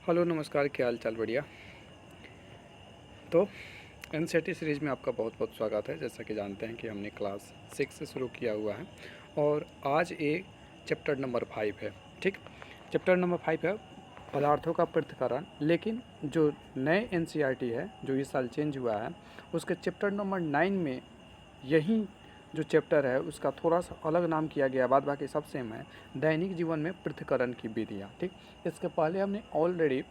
Hello नमस्कार, क्या हाल चाल? बढ़िया। तो एनसीईआरटी सीरीज़ में आपका बहुत बहुत स्वागत है। जैसा कि जानते हैं कि हमने क्लास 6 से शुरू किया हुआ है और आज ये चैप्टर नंबर 5 है। ठीक, चैप्टर नंबर 5 है पदार्थों का पृथक्करण। लेकिन जो नए एनसीईआरटी है जो इस साल चेंज हुआ है, उसके चैप्टर नंबर 9 में यही जो चैप्टर है उसका थोड़ा सा अलग नाम किया गया, बाद बाकी सब सेम है। दैनिक जीवन में पृथक्करण की विधियाँ। ठीक, इसके पहले हमने ऑलरेडी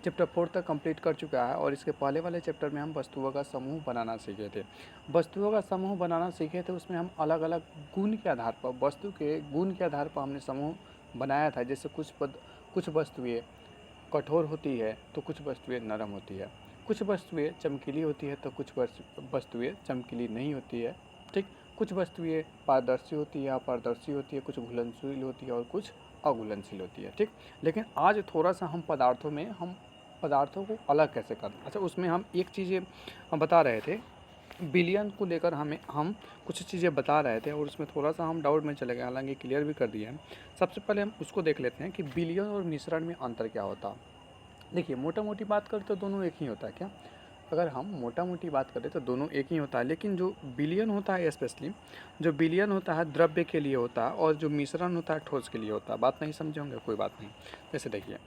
चैप्टर 4 तक कंप्लीट कर चुका है और इसके पहले वाले चैप्टर में हम वस्तुओं का समूह बनाना सीखे थे। वस्तुओं का समूह बनाना सीखे थे, उसमें हम अलग अलग गुण के आधार पर, वस्तु के गुण के आधार पर हमने समूह बनाया था। जैसे कुछ वस्तुएं कठोर होती है तो कुछ वस्तुएं नरम होती है, कुछ वस्तुएं चमकीली होती है तो कुछ वस्तुएं चमकीली नहीं होती है। ठीक, कुछ वस्तुएं पारदर्शी होती है, अपारदर्शी होती है, कुछ घुलनशील होती है और कुछ अघुलनशील होती है। ठीक, लेकिन आज थोड़ा सा हम पदार्थों को अलग कैसे करते हैं। अच्छा, उसमें हम एक चीज़ें हम बता रहे थे, बिलियन को लेकर हम कुछ चीज़ें बता रहे थे और उसमें थोड़ा सा हम डाउट में चले गए, हालांकि क्लियर भी कर दिया है। सबसे पहले हम उसको देख लेते हैं कि बिलियन और मिश्रण में अंतर क्या होता है। देखिए, मोटा मोटी बात करें तो दोनों एक ही होता है। क्या, अगर हम मोटा मोटी बात करें तो दोनों एक ही होता है, लेकिन जो बिलियन होता है, स्पेशली जो बिलियन होता है द्रव्य के लिए होता है और जो मिश्रण होता है ठोस के लिए होता है। बात नहीं समझे होंगे, कोई बात नहीं। जैसे देखिए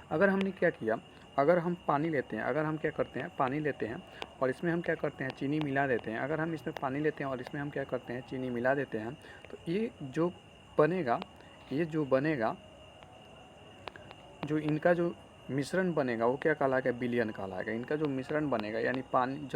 अगर हमने क्या किया, अगर हम पानी लेते हैं, अगर हम क्या करते हैं, पानी लेते हैं और इसमें हम क्या करते हैं, चीनी मिला देते हैं। अगर हम इसमें पानी लेते हैं और इसमें हम क्या करते हैं, चीनी मिला देते हैं, तो बनेगा ये जो बनेगा, जो इनका जो मिश्रण बनेगा वो क्या कहलाएगा, बिलियन कहलाएगा। इनका जो मिश्रण बनेगा यानी पानी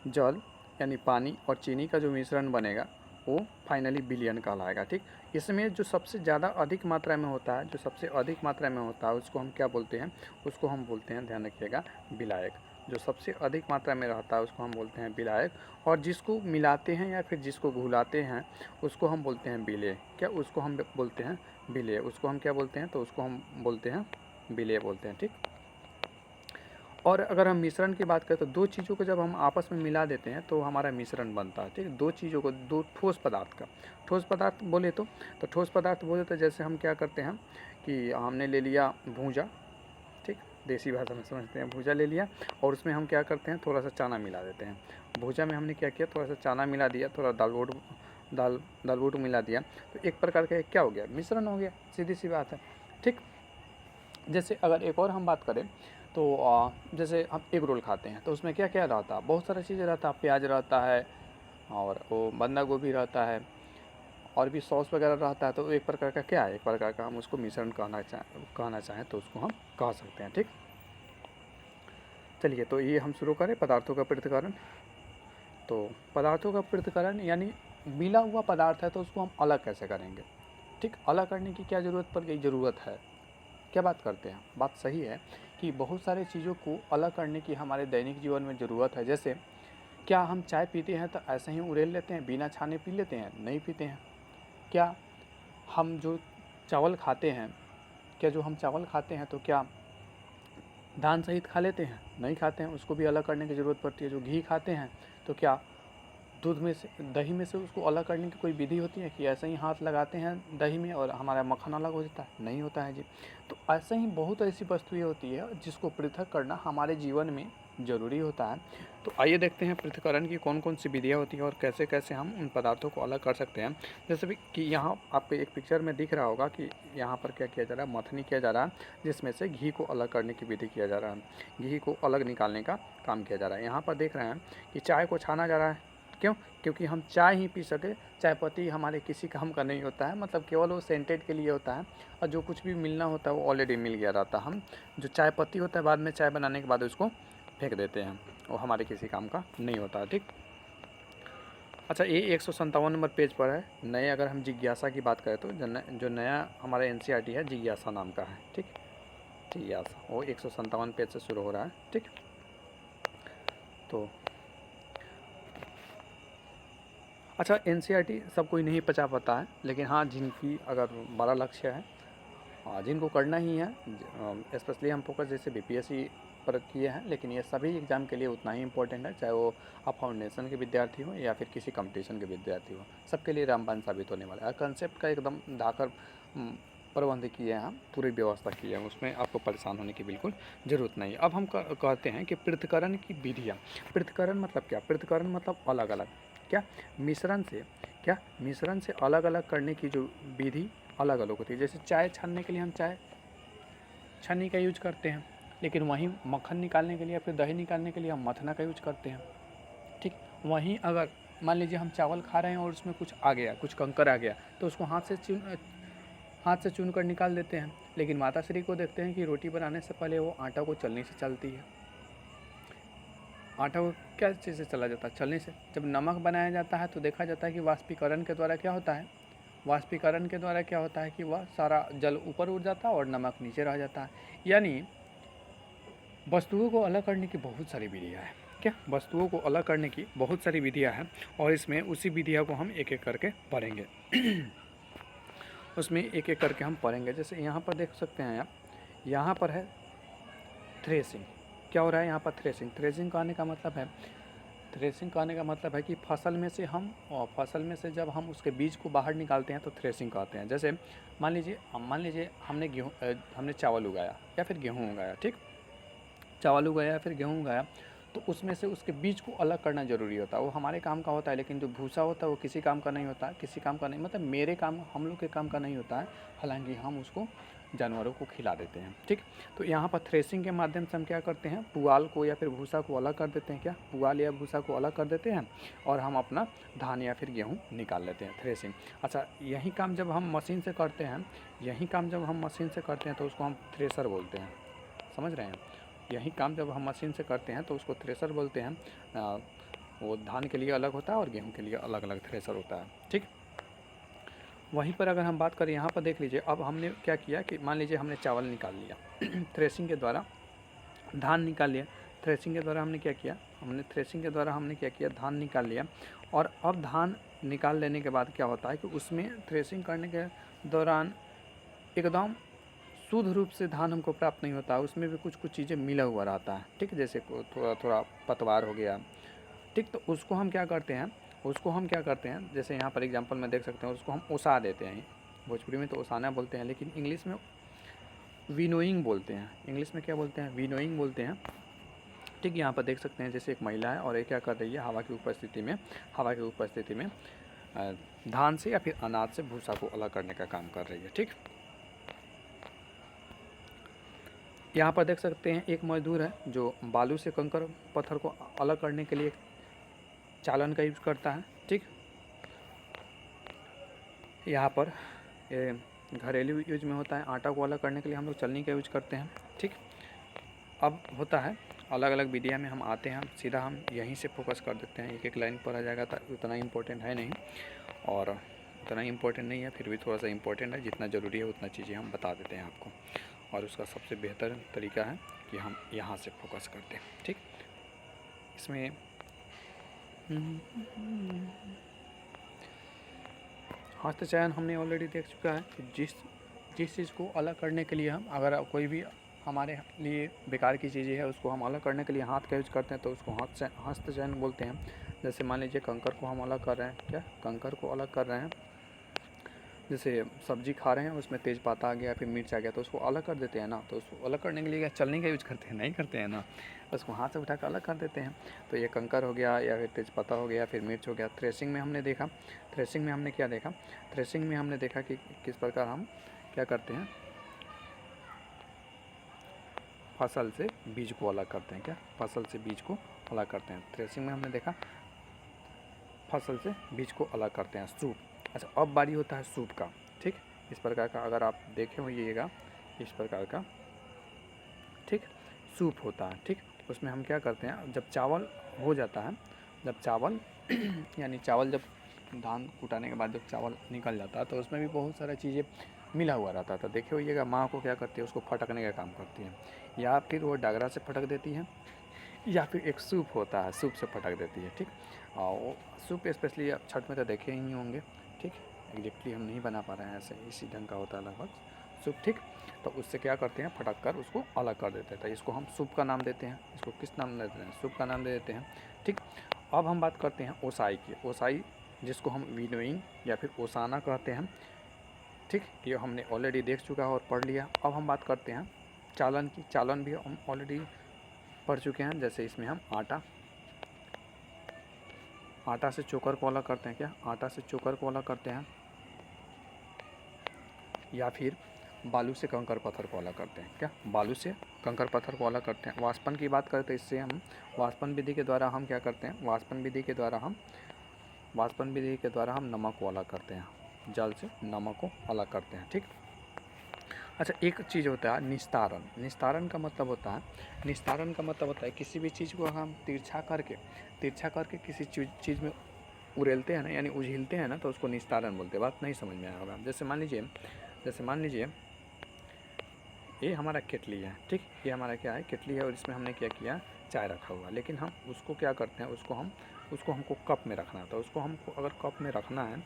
जल यानी पानी और चीनी का जो मिश्रण बनेगा वो फाइनली बिलियन कहलाएगा। ठीक, इसमें जो सबसे ज़्यादा अधिक मात्रा में होता है, जो सबसे अधिक मात्रा में होता है उसको हम क्या बोलते हैं, उसको हम बोलते हैं, ध्यान रखिएगा, विलायक। जो सबसे अधिक मात्रा में रहता है उसको हम बोलते हैं विलायक, और जिसको मिलाते हैं या फिर जिसको घुलाते हैं उसको हम बोलते हैं विलेय। क्या, उसको हम बोलते हैं विलेय। उसको हम क्या बोलते हैं, तो उसको हम बोलते हैं विलेय बोलते हैं। ठीक, और अगर हम मिश्रण की बात करें तो दो चीज़ों को जब हम आपस में मिला देते हैं तो हमारा मिश्रण बनता है। ठीक, दो चीज़ों को, दो ठोस पदार्थ का, ठोस पदार्थ बोले तो ठोस पदार्थ बोले तो जैसे हम क्या करते हैं कि हमने ले लिया भूजा। ठीक, देसी भाषा में समझते हैं, भूजा ले लिया और उसमें हम क्या करते हैं, थोड़ा सा चना मिला देते हैं। भूजा में हमने क्या किया, थोड़ा सा चना मिला दिया, थोड़ा दाल बूट मिला दिया, तो एक प्रकार का क्या हो गया, मिश्रण हो गया। सीधी सी बात है। ठीक, जैसे अगर एक और हम बात करें तो जैसे हम एग रोल खाते हैं तो उसमें क्या क्या रहता है, बहुत सारी चीज़ें रहता है। प्याज रहता है और वो बंदा गोभी रहता है और भी सॉस वगैरह रहता है। तो एक प्रकार का क्या है, एक प्रकार का हम उसको मिश्रण कहना चाहें तो उसको हम कह सकते हैं। ठीक, चलिए तो ये हम शुरू करें पदार्थों का पृथक्करण। तो पदार्थों का पृथक्करण यानी मिला हुआ पदार्थ है तो उसको हम अलग कैसे करेंगे। ठीक, अलग करने की क्या ज़रूरत पड़ गई, ज़रूरत है। क्या बात करते हैं, बात सही है कि बहुत सारी चीज़ों को अलग करने की हमारे दैनिक जीवन में ज़रूरत है। जैसे क्या हम चाय पीते हैं तो ऐसे ही उड़ेल लेते हैं, बिना छाने पी लेते हैं? नहीं पीते हैं। क्या हम जो चावल खाते हैं, क्या जो हम चावल खाते हैं तो क्या धान सहित खा लेते हैं? नहीं खाते हैं, उसको भी अलग करने की ज़रूरत पड़ती है। जो घी खाते हैं तो क्या दूध में से, दही में से उसको अलग करने की कोई विधि होती है कि ऐसे ही हाथ लगाते हैं दही में और हमारा मक्खन अलग हो जाता है? नहीं होता है जी। तो ऐसे ही बहुत ऐसी वस्तुएं होती है जिसको पृथक करना हमारे जीवन में ज़रूरी होता है। तो आइए देखते हैं पृथक्करण की कौन कौन सी विधियाँ होती हैं और कैसे कैसे हम उन पदार्थों को अलग कर सकते हैं। जैसे भी कि यहाँ आपको एक पिक्चर में दिख रहा होगा कि यहाँ पर क्या किया जा रहा है, मथनी किया जा रहा है, जिसमें से घी को अलग करने की विधि किया जा रहा है, घी को अलग निकालने का काम किया जा रहा है। यहाँ पर देख रहे हैं कि चाय को छाना जा रहा है। क्यों? क्योंकि हम चाय ही पी सके। चाय पत्ती हमारे किसी काम का नहीं होता है, मतलब केवल वो सेंटेड के लिए होता है और जो कुछ भी मिलना होता है वो ऑलरेडी मिल गया रहता है। हम जो चाय पत्ती होता है बाद में चाय बनाने के बाद उसको फेंक देते हैं, वो हमारे किसी काम का नहीं होता है। ठीक, अच्छा, ये 157 नंबर पेज पर है। नए अगर हम जिज्ञासा की बात करें तो जो नया हमारा एनसीईआरटी है जिज्ञासा नाम का है। ठीक, जिज्ञासा वो 157 पेज से शुरू हो रहा है। ठीक, तो अच्छा, एनसीईआरटी सब कोई नहीं पचा पाता है, लेकिन हाँ जिनकी अगर बड़ा लक्ष्य है, जिनको करना ही है, स्पेशली हम फोकस जैसे बीपीएससी पर किए हैं, लेकिन ये सभी एग्ज़ाम के लिए उतना ही इंपॉर्टेंट है, चाहे वो आप फाउंडेशन के विद्यार्थी हो या फिर किसी कंपटीशन के विद्यार्थी हो, सबके लिए रामबाण साबित होने वाला है। कंसेप्ट का एकदम धाकर प्रबंध किए हैं, पूरी व्यवस्था की है, उसमें आपको परेशान होने की बिल्कुल ज़रूरत नहीं है। अब हम कहते हैं कि पृथक्करण की विधियाँ। पृथक्करण मतलब क्या? पृथक्करण मतलब अलग अलग, क्या मिश्रण से अलग अलग करने की जो विधि अलग अलग होती है। जैसे चाय छानने के लिए हम चाय छन्नी का यूज करते हैं, लेकिन वहीं मक्खन निकालने के लिए या फिर दही निकालने के लिए हम मथना का यूज करते हैं। ठीक, वहीं अगर मान लीजिए हम चावल खा रहे हैं और उसमें कुछ आ गया, कुछ कंकर आ गया, तो उसको हाथ से चुन कर निकाल देते हैं। लेकिन माता श्री को देखते हैं कि रोटी बनाने से पहले वो आटा को चलनी से चलती है। आटा को क्या चीज़ से चला जाता है? चलने से। जब नमक बनाया जाता है तो देखा जाता है कि वाष्पीकरण के द्वारा क्या होता है, वाष्पीकरण के द्वारा क्या होता है कि वह सारा जल ऊपर उड़ जाता है और नमक नीचे रह जाता है। यानी वस्तुओं को अलग करने की बहुत सारी विधियाँ हैं। क्या? वस्तुओं को अलग करने की बहुत सारी विधियाँ हैं और इसमें उसी विधियाँ को हम एक एक करके पढ़ेंगे। उसमें एक एक करके हम पढ़ेंगे। जैसे यहाँ पर देख सकते हैं आप, यहाँ पर है थ्रेसिंग। क्या हो रहा है यहाँ पर? थ्रेसिंग। थ्रेसिंग कहने का मतलब है, थ्रेसिंग कहने का मतलब है कि फसल में से जब हम उसके बीज को बाहर निकालते हैं तो थ्रेसिंग कहते हैं। जैसे मान लीजिए हमने चावल उगाया या फिर गेहूँ उगाया, ठीक, चावल उगाया या फिर गेहूँ उगाया, तो उसमें से उसके बीज को अलग करना ज़रूरी होता है। वो हमारे काम का होता है, लेकिन जो भूसा होता है वो किसी काम का नहीं होता है, किसी काम का नहीं, मतलब मेरे काम, हम लोग के काम का नहीं होता है। हालांकि हम उसको जानवरों को खिला देते हैं, ठीक। तो यहाँ पर थ्रेसिंग के माध्यम से हम क्या करते हैं, पुआल को या फिर भूसा को अलग कर देते हैं। क्या? पुआल या भूसा को अलग कर देते हैं और हम अपना धान या फिर गेहूँ निकाल लेते हैं। थ्रेसिंग। अच्छा, यही काम जब हम मशीन से करते हैं तो उसको हम थ्रेसर बोलते हैं। समझ रहे हैं? यही काम जब हम मशीन से करते हैं तो उसको थ्रेसर बोलते हैं। वो धान के लिए अलग होता है और गेहूं के लिए अलग अलग थ्रेसर होता है, ठीक। वहीं पर अगर हम बात करें, यहाँ पर देख लीजिए, अब हमने क्या किया कि मान लीजिए हमने चावल निकाल लिया थ्रेसिंग के द्वारा, धान निकाल लिया। थ्रेसिंग के द्वारा हमने क्या किया, धान निकाल लिया। और अब धान निकाल लेने के बाद क्या होता है कि उसमें थ्रेसिंग करने के दौरान एकदम शुद्ध रूप से धान हमको प्राप्त नहीं होता, उसमें भी कुछ कुछ चीज़ें मिला हुआ रहता है, ठीक। जैसे थोड़ा थोड़ा पतवार हो गया, ठीक। तो उसको हम क्या करते हैं, जैसे यहाँ पर एग्जांपल में देख सकते हैं, उसको हम ओसा देते हैं। भोजपुरी में तो ओसाना बोलते हैं, लेकिन इंग्लिश में विनोइंग बोलते हैं। इंग्लिश में क्या बोलते हैं? विनोइंग बोलते हैं, ठीक। यहाँ पर देख सकते हैं जैसे एक महिला है और ये क्या कर रही है, हवा की उपस्थिति में धान से या फिर अनाज से भूसा को अलग करने का काम कर रही है, ठीक। यहाँ पर देख सकते हैं एक मजदूर है जो बालू से कंकर पत्थर को अलग करने के लिए चालन का यूज़ करता है, ठीक। यहाँ पर ये घरेलू यूज में होता है, आटा को अलग करने के लिए हम लोग चलनी का यूज करते हैं, ठीक। अब होता है अलग अलग विधियाँ में हम आते हैं, सीधा हम यहीं से फोकस कर देते हैं, एक एक लाइन पर आ जाएगा तो उतना इम्पोर्टेंट है नहीं, और उतना इम्पोर्टेंट नहीं है, फिर भी थोड़ा सा इम्पोर्टेंट है, जितना ज़रूरी है उतना चीज़ें हम बता देते हैं आपको। और उसका सबसे बेहतर तरीका है कि हम यहाँ से फोकस करते हैं, ठीक। इसमें हस्त चयन हमने ऑलरेडी देख चुका है कि जिस चीज़ को अलग करने के लिए हम, अगर कोई भी हमारे लिए बेकार की चीज़ें है उसको हम अलग करने के लिए हाथ का यूज करते हैं तो उसको हस्त चयन बोलते हैं। जैसे मान लीजिए कंकर को हम अलग कर रहे हैं, क्या कंकर को अलग कर रहे हैं, जैसे सब्जी खा रहे हैं उसमें तेज़पाता आ गया फिर मिर्च आ गया तो उसको अलग कर देते हैं ना, तो उसको अलग करने के लिए क्या चलनी का यूज करते हैं? नहीं करते हैं ना, उसको हाथ से उठा कर अलग कर देते हैं। तो ये कंकर हो गया या फिर तेज़पत्ता हो गया, फिर मिर्च हो गया। थ्रेसिंग में हमने देखा, थ्रेसिंग में हमने क्या देखा, थ्रेसिंग में हमने देखा कि किस प्रकार हम क्या करते हैं, फसल से बीज को अलग करते हैं। क्या? फसल से बीज को अलग करते हैं। थ्रेसिंग में हमने देखा फसल से बीज को अलग करते हैं, सूप। अच्छा, अब बारी होता है सूप का, ठीक। इस प्रकार का अगर आप देखे होइएगा, इस प्रकार का, ठीक, सूप होता है, ठीक। उसमें हम क्या करते हैं, जब चावल हो जाता है, जब चावल यानी चावल जब धान कुटाने के बाद जब चावल निकल जाता है तो उसमें भी बहुत सारा चीज़ें मिला हुआ रहता था। देखे होइएगा माँ को क्या करती है, उसको फटकने का काम करती है, या फिर वो डगरा से फटक देती है, या फिर एक सूप होता है, सूप से फटक देती है, ठीक। और वो सूप स्पेशली आप छठ में तो देखे ही होंगे, ठीक। एग्जैक्टली हम नहीं बना पा रहे हैं, ऐसे इसी ढंग का होता है लगभग सूप, ठीक। तो उससे क्या करते हैं, फटक कर उसको अलग कर देते हैं। तो इसको हम सूप का नाम देते हैं, इसको किस नाम देते हैं, सूप का नाम दे देते हैं, ठीक। अब हम बात करते हैं ओसाई की। ओसाई जिसको हम विनोइंग या फिर ओसाना कहते हैं, ठीक, ये हमने ऑलरेडी देख चुका है और पढ़ लिया। अब हम बात करते हैं चालन की। चालन भी हम ऑलरेडी पढ़ चुके हैं। जैसे इसमें हम आटा से चोकर को अलग करते हैं। क्या आटा से चोकर को अलग करते हैं, या फिर बालू से कंकर पत्थर को अलग करते हैं। क्या बालू से कंकर पत्थर को अलग करते हैं। वाष्पन की बात करते हैं, इससे हम वाष्पन विधि के द्वारा हम क्या करते हैं, वाष्पन विधि के द्वारा हम नमक को अलग करते हैं, जल से नमक को अलग करते हैं। ठीक। अच्छा, एक चीज़ होता है निस्तारण। निस्तारण का मतलब होता है किसी भी चीज़ को हम तिरछा करके किसी चीज़ में उड़ेलते हैं ना, यानी उझिलते हैं ना, तो उसको निस्तारण बोलते हैं। बात नहीं समझ में आया होगा। जैसे मान लीजिए ये हमारा केटली है। ठीक, ये हमारा क्या है, केटली है, और इसमें हमने क्या किया, चाय रखा हुआ। लेकिन हम उसको क्या करते हैं, उसको हमको कप में रखना था। उसको हमको अगर कप में रखना है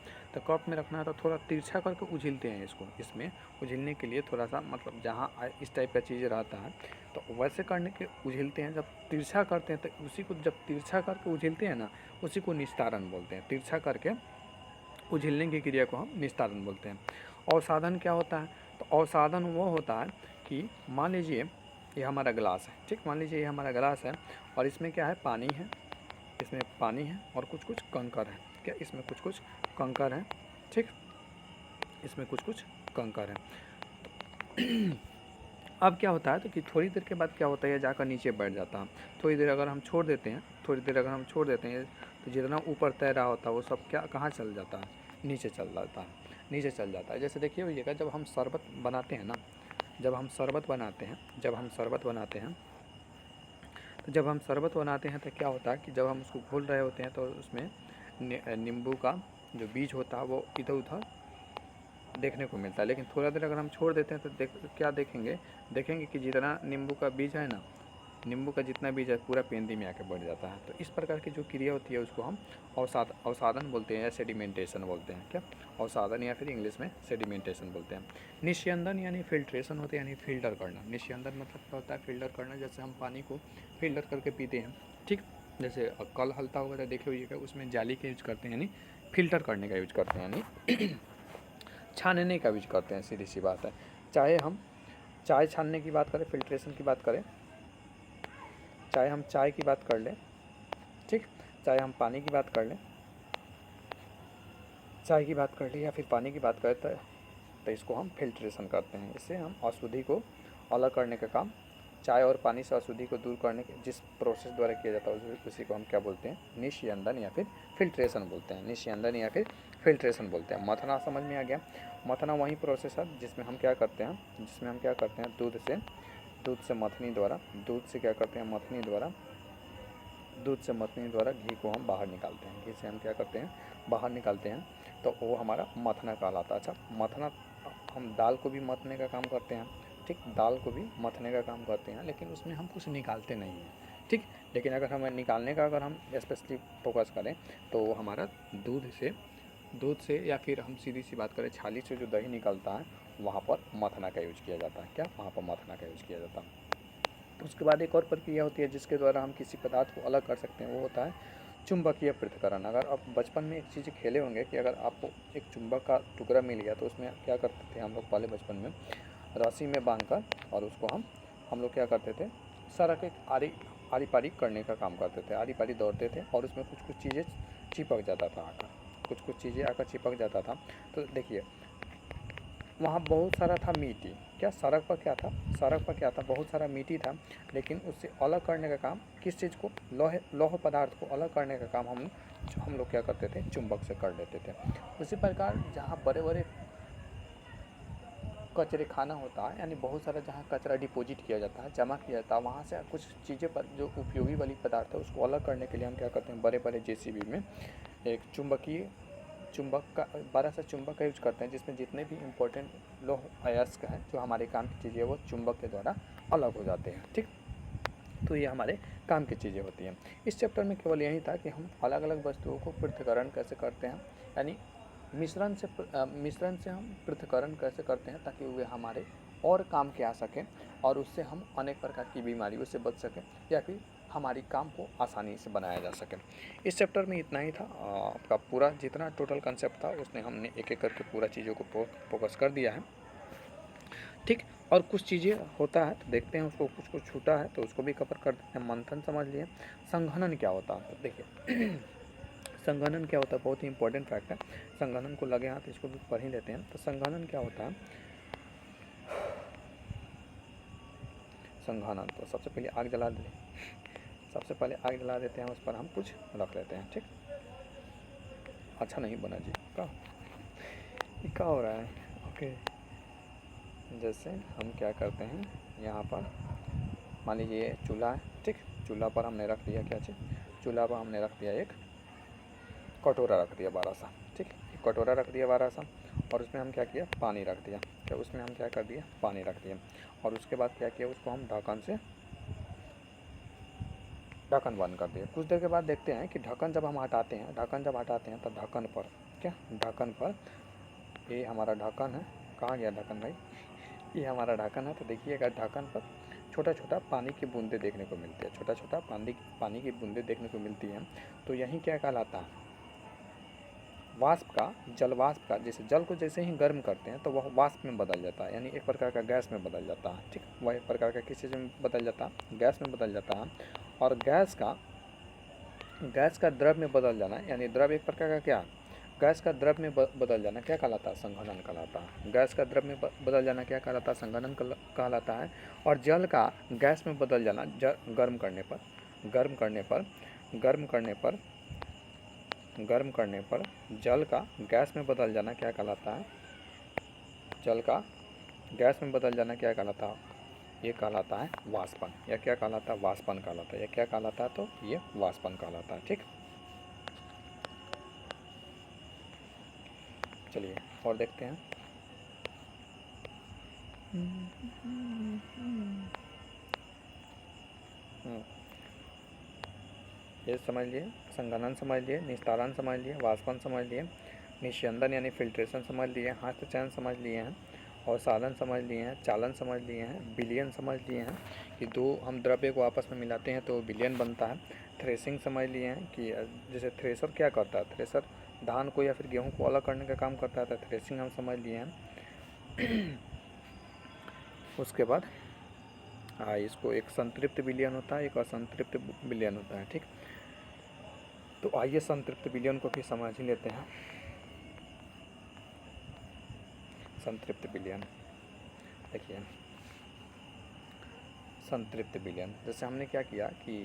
तो थोड़ा तिरछा करके उझिलते हैं इसको। इसमें उझिलने के लिए थोड़ा सा मतलब जहाँ इस टाइप का चीज़ रहता है तो वैसे करने के उझिलते हैं। जब तिरछा करते हैं तो उसी को, जब तिरछा करके उझिलते हैं ना, उसी को निस्तारण बोलते हैं। तिरछा करके उझिलने की क्रिया को हम निस्तारण बोलते हैं। अवसाधन क्या होता है, तो अवसाधन वो होता है कि मान लीजिए ये हमारा गिलास है। ठीक, मान लीजिए ये हमारा गिलास है और इसमें क्या है, पानी है और कुछ कंकर है। क्या इसमें कुछ कंकर है। ठीक, इसमें कुछ कंकर है। अब क्या होता है तो कि थोड़ी देर के बाद क्या होता है, जाकर नीचे बैठ जाता है। थोड़ी देर अगर हम छोड़ देते हैं तो जितना ऊपर तैर रहा होता है वो सब क्या कहाँ चल जाता है, नीचे चल जाता है। जैसे देखिए भैया, जब हम शरबत बनाते हैं तो क्या होता है कि जब हम उसको घोल रहे होते हैं तो उसमें नींबू का जो बीज होता है वो इधर उधर देखने को मिलता है। लेकिन थोड़ा देर अगर हम छोड़ देते हैं तो क्या देखेंगे कि जितना नींबू का बीज है ना, नींबू का जितना बीज है पूरा पेंदी में आके बढ़ जाता है। तो इस प्रकार की जो क्रिया होती है उसको हम अवसादन बोलते हैं या सेडिमेंटेशन बोलते हैं। क्या अवसादन, या फिर इंग्लिश में सेडिमेंटेशन बोलते हैं। निस्यंदन यानी फिल्ट्रेशन होते हैं, यानी फिल्टर करना। निस्यंदन मतलब क्या होता है, फिल्टर करना। जैसे हम पानी को फिल्टर करके पीते हैं। ठीक, जैसे कल हलता होगा तो देखे होइएगा, उसमें जाली का यूज करते हैं, यानी फिल्टर करने का यूज करते हैं, यानी छानने का यूज करते हैं। सीधी सी बात है। चाहे हम चाय छानने की बात करें, फिल्ट्रेशन की बात करें, चाहे हम चाय की बात कर लें, ठीक, चाहे हम पानी की बात कर लें, चाय की बात कर लें या फिर पानी की बात करें, तो इसको हम फिल्ट्रेशन करते हैं। इससे हम अशुद्धि को अलग करने का काम, चाय और पानी से अशुद्धि को दूर करने के जिस प्रोसेस द्वारा किया जाता है उसी को हम क्या बोलते हैं, निस्यंदन या फिर फिल्ट्रेशन बोलते हैं। निस्यंदन या फिर फिल्ट्रेशन बोलते हैं। मथना समझ में आ गया। मथना वही प्रोसेस है जिसमें हम क्या करते हैं, दूध से मथनी द्वारा घी को हम बाहर निकालते हैं। घी से हम क्या करते हैं, बाहर निकालते हैं, तो वो हमारा मथना कहलाता है। अच्छा, मथना, हम दाल को भी मथने का काम करते हैं। ठीक, दाल को भी मथने का काम करते हैं, लेकिन उसमें हम कुछ निकालते नहीं हैं। ठीक, लेकिन अगर हमें निकालने का अगर हम स्पेशली फोकस करें तो वो हमारा दूध से या फिर हम सीधी सी बात करें, छाली से जो दही निकलता है वहाँ पर मथना का यूज किया जाता है। क्या, वहाँ पर मथना का यूज किया जाता है। उसके बाद एक और प्रक्रिया होती है जिसके द्वारा हम किसी पदार्थ को अलग कर सकते हैं, वो होता है चुंबकीय पृथक्करण। अगर आप बचपन में एक चीज़ खेले होंगे कि अगर आपको एक चुंबक का टुकड़ा मिल गया तो उसमें क्या करते थे हम लोग पहले बचपन में, रस्सी में बांधकर, और उसको हम लोग क्या करते थे, सड़क एक आरी पारी करने का काम करते थे। आरी पारी दौड़ते थे और उसमें कुछ चीज़ें चिपक जाता था आकर, कुछ चीज़ें आकर चिपक जाता था। तो देखिए वहाँ बहुत सारा था मिट्टी। क्या सड़क पर क्या था, बहुत सारा मिट्टी था। लेकिन उससे अलग करने का काम, किस चीज़ को, लौह पदार्थ को अलग करने का काम हम लोग क्या करते थे, चुंबक से कर लेते थे। उसी प्रकार जहाँ बड़े बड़े कचरे खाना होता है, यानी बहुत सारा जहाँ कचरा डिपॉजिट किया जाता है, जमा किया जाता है, वहाँ से कुछ चीज़ें पर जो उपयोगी वाली पदार्थ है उसको अलग करने के लिए हम क्या करते हैं, बड़े बड़े जेसीबी में एक बड़ा सा चुंबक का यूज करते हैं, जिसमें जितने भी इम्पोर्टेंट लौह अयस्क हैं जो हमारे काम की चीज़ें वो चुंबक के द्वारा अलग हो जाते हैं। ठीक, तो ये हमारे काम की चीज़ें होती हैं। इस चैप्टर में केवल यही था कि हम अलग अलग वस्तुओं को पृथक्करण कैसे करते हैं, यानी मिश्रण से हम पृथक्करण कैसे करते हैं ताकि वे हमारे और काम के आ सकें और उससे हम अनेक प्रकार की बीमारियों से बच सकें, या फिर हमारी काम को आसानी से बनाया जा सके। इस चैप्टर में इतना ही था। आपका पूरा जितना टोटल कंसेप्ट था उसने हमने एक एक करके पूरा चीज़ों को फोकस कर दिया है, ठीक। और कुछ चीज़ें होता है तो देखते हैं उसको, कुछ कुछ छूटा है तो उसको भी कवर कर देते हैं। मंथन समझ लिए। संघनन क्या होता है तो देखिए संघनन क्या होता है, बहुत ही इंपॉर्टेंट फैक्ट है। संघनन को लगे हाथ इसको भी पढ़ ही लेते हैं। तो संघनन क्या होता है, संघनन तो सबसे पहले आग जला दे, सबसे पहले आग जला देते हैं, उस पर हम कुछ रख लेते हैं, ठीक। अच्छा नहीं बना जी, क्या हो रहा है, ओके। जैसे हम क्या करते हैं, यहाँ पर मान लीजिए चूल्हा है, ठीक। चूल्हा पर हमने रख दिया क्या चीज़, चूल्हा पर हमने रख दिया एक कटोरा रख दिया बड़ा सा, ठीक। एक कटोरा रख दिया बड़ा सा, और उसमें हम क्या किया, पानी रख दिया, क्या उसमें हम क्या कर दिया, पानी रख दिया। और उसके बाद क्या किया, उसको हम ढक्कन से ढक्कन बंद कर दिया। कुछ देर के बाद देखते हैं कि ढक्कन जब हम हटाते हैं, ढक्कन जब हटाते हैं तो ढक्कन पर क्या, ढक्कन पर ये हमारा ढक्कन है, कहाँ गया ढक्कन भाई, ये हमारा ढक्कन है। तो देखिएगा ढक्कन पर छोटा छोटा पानी की बूंदें देखने को मिलती है, छोटा छोटा पानी की बूंदें देखने को मिलती हैं। तो यही क्या कहलाता है, वाष्प का, जल वाष्प का। जैसे जल को जैसे ही गर्म करते हैं तो वह वाष्प में बदल जाता है, यानी एक प्रकार का गैस में बदल जाता है, ठीक। वह एक प्रकार का किस चीज़ में बदल जाता है, गैस में बदल जाता है। और गैस का द्रव में बदल जाना, यानी द्रव एक प्रकार का क्या, गैस का द्रव में बदल जाना क्या कहलाता है, संघनन कहलाता है। गैस का द्रव में बदल जाना क्या कहलाता है, संघनन कहलाता है। और जल का गैस में बदल जाना, गर्म करने पर, गर्म करने पर, गर्म करने पर, गर्म करने पर जल का गैस में बदल जाना क्या कहलाता है, जल का गैस में बदल जाना क्या कहलाता है, ये कहलाता है वाष्पन। या क्या कहलाता है, वाष्पन कहलाता है। या क्या कहलाता है, तो ये वाष्पन कहलाता है, ठीक। चलिए और देखते हैं। ये समझ लिए, संघनन समझ लिए, निस्तारण समझ लिए, वाष्पन समझ लिए, निस्यंदन यानी फिल्ट्रेशन समझ लिए, हस्तचयन समझ लिए हैं, और साधन समझ लिए हैं, चालन समझ लिए हैं, विलयन समझ लिए हैं कि दो हम द्रव्य को आपस में मिलाते हैं तो विलयन बनता है। थ्रेसिंग समझ लिए हैं कि जैसे थ्रेसर क्या करता है, थ्रेसर धान को या फिर गेहूँ को अलग करने का काम करता है, तो थ्रेसिंग हम समझ लिए हैं। उसके बाद इसको एक संतृप्त विलयन होता है, एक असंतृप्त विलयन होता है, ठीक। तो आइए संतृप्त विलयन को भी समझ ही लेते हैं। संतृप्त विलयन देखिए, संतृप्त विलयन जैसे हमने क्या किया कि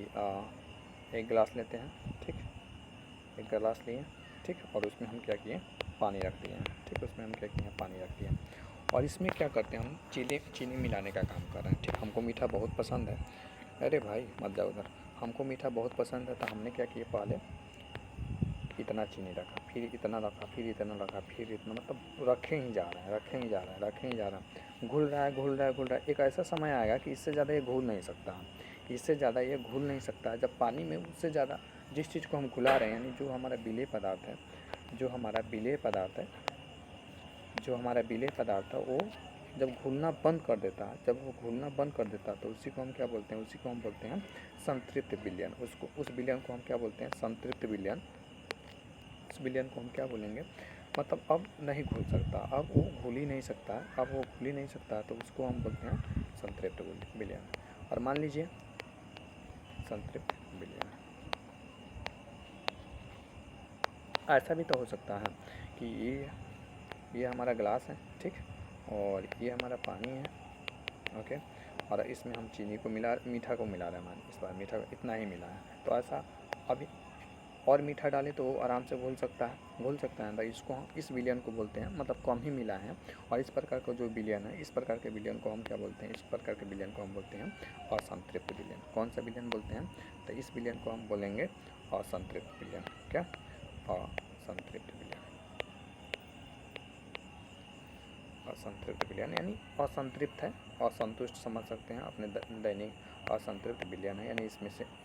एक गिलास लेते हैं, ठीक। एक गिलास लिए, ठीक। और उसमें हम क्या किए, पानी रख दिए, ठीक। उसमें हम क्या किए, पानी रख दिए। और इसमें क्या करते हैं, हम चीनी मिलाने का काम कर रहे हैं, ठीक। हमको मीठा बहुत पसंद है, अरे भाई मत जाओ उधर, हमको मीठा बहुत पसंद है। तो हमने क्या किया, पहले इतना चीनी रखा, फिर इतना रखा, फिर इतना रखा, फिर इतना, मतलब रखे ही जा रहे हैं, रखे ही जा रहे हैं, रखे ही जा रहे हैं, घुल रहा है, घुल रहा है, घुल रहा है। एक ऐसा समय आएगा कि इससे ज़्यादा ये घुल नहीं सकता, इससे ज़्यादा ये घुल नहीं सकता। जब पानी में उससे ज़्यादा जिस चीज़ को हम घुला रहे हैं, यानी जो हमारा विलेय पदार्थ है, जो हमारा विलेय पदार्थ है, जो हमारा विलेय पदार्थ है, वो जब घुलना बंद कर देता है, जब वो घुलना बंद कर देता है तो उसी को हम क्या बोलते हैं, उसी को हम बोलते हैं संतृप्त विलयन। उसको, उस विलयन को हम क्या बोलते हैं, संतृप्त विलयन। उस विलयन को हम क्या बोलेंगे, मतलब अब नहीं घुल सकता, अब वो घुल ही नहीं सकता, अब वो घुल ही नहीं सकता, तो उसको हम बोलते हैं संतृप्त विलयन। और मान लीजिए संतृप्त विलयन, ऐसा भी तो हो सकता है कि ये हमारा ग्लास है, ठीक। और ये हमारा पानी है, ओके। और इसमें हम चीनी को मीठा को मिला रहे हैं, मान इस बार मीठा इतना ही मिला है। तो ऐसा अभी और मीठा डालें तो आराम से घुल सकता है। तो इसको हम, इस विलयन को बोलते हैं, मतलब कम ही मिला है। और इस प्रकार का जो विलयन है, इस प्रकार के विलयन को हम क्या बोलते हैं, इस प्रकार के विलयन को हम बोलते हैं असंतृप्त विलयन। कौन सा विलयन बोलते हैं, तो इस विलयन को हम बोलेंगे असंतृप्त विलयन। क्या, असंतृप्त विलयन। असंतृप्त विलयन यानी असंतृप्त है, असंतुष्ट समझ सकते हैं अपने दैनिक। असंतृप्त विलयन है यानी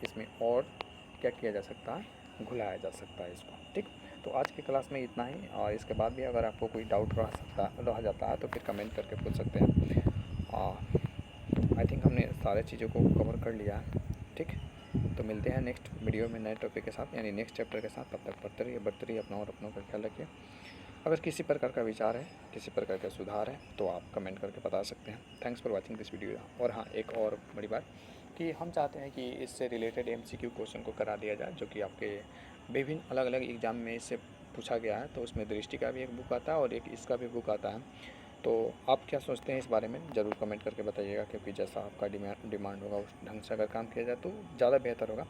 इसमें और क्या किया जा सकता है, घुलाया जा सकता है इसको, ठीक। तो आज की क्लास में इतना ही। और इसके बाद भी अगर आपको कोई डाउट रह जाता है तो फिर कमेंट करके पूछ सकते हैं। आई थिंक हमने सारे चीज़ों को कवर कर लिया है, ठीक। तो मिलते हैं नेक्स्ट वीडियो में नए टॉपिक के साथ, यानी नेक्स्ट चैप्टर के साथ। तब तक पढ़ते रहिए, बढ़ते रहिए, अपना और अपनों का ख्याल रखिए। अगर किसी प्रकार का विचार है, किसी प्रकार का सुधार है, तो आप कमेंट करके बता सकते हैं। Thanks for watching this video. और हाँ, एक और बड़ी बात कि हम चाहते हैं कि इससे रिलेटेड MCQ क्वेश्चन को करा दिया जाए, जो कि आपके विभिन्न अलग अलग एग्ज़ाम में इससे पूछा गया है। तो उसमें दृष्टि का भी एक बुक आता है और एक इसका भी बुक आता है। तो आप क्या सोचते हैं इस बारे में ज़रूर कमेंट करके बताइएगा, क्योंकि जैसा आपका डिमांड होगा उस ढंग से अगर काम किया जाए तो ज़्यादा बेहतर होगा।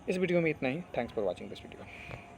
इस वीडियो में इतना ही। Thanks for watching this video.